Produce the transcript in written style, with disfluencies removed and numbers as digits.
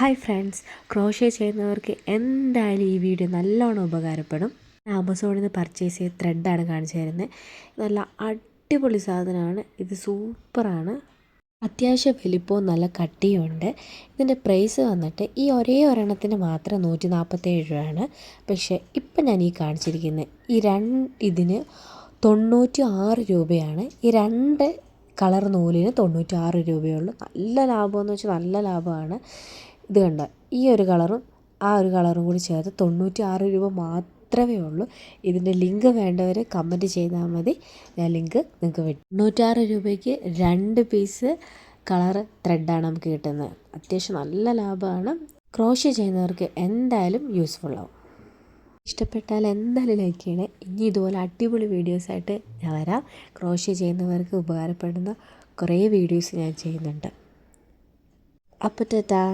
Hi friends, crochet ചെയ്യുന്നവർക്ക് എന്തായാലും ഈ വീഡിയോ നല്ലോണം ഉപകാരപ്പെടും. ആമസോണിൽ നിന്ന് പർച്ചേസ് ചെയ്ത ത്രെഡാണ് കാണിച്ചു തരുന്നത്. നല്ല അടിപൊളി സാധനമാണ്. ഇത് സൂപ്പറാണ്. അത്യാവശ്യം വലിപ്പവും നല്ല കട്ടിയുമുണ്ട്. ഇതിൻ്റെ പ്രൈസ് വന്നിട്ട് ഈ ഒരേ ഒരെണ്ണത്തിന് മാത്രം 147 രൂപയാണ്. പക്ഷേ ഇപ്പം ഞാൻ ഈ കാണിച്ചിരിക്കുന്നത് ഇതിന് 96 രൂപയാണ്. ഈ രണ്ട് കളർ നൂലിന് 96 രൂപയുള്ളൂ. നല്ല ലാഭമെന്ന് വെച്ചാൽ നല്ല ലാഭമാണ്. ഇത് കണ്ട, ഈ ഒരു കളറും ആ ഒരു കളറും കൂടി ചേർത്ത് 96 രൂപ മാത്രമേ ഉള്ളൂ. ഇതിൻ്റെ ലിങ്ക് വേണ്ടവർ കമൻറ്റ് ചെയ്താൽ മതി, ഞാൻ ലിങ്ക് നിങ്ങൾക്ക് വിട്ടു. 96 രൂപയ്ക്ക് 2 പീസ് കളർ ത്രെഡാണ് നമുക്ക് കിട്ടുന്നത്. അത്യാവശ്യം നല്ല ലാഭമാണ്. ക്രോഷ്യ ചെയ്യുന്നവർക്ക് എന്തായാലും യൂസ്ഫുള്ളാവും. ഇഷ്ടപ്പെട്ടാൽ എന്തായാലും ലൈക്ക് ചെയ്യണേ. ഇനി ഇതുപോലെ അടിപൊളി വീഡിയോസായിട്ട് ഞാൻ വരാം. ക്രോഷ്യ ചെയ്യുന്നവർക്ക് ഉപകാരപ്പെടുന്ന കുറേ വീഡിയോസ് ഞാൻ ചെയ്യുന്നുണ്ട്. അപ്പോൾ ടാറ്റാ.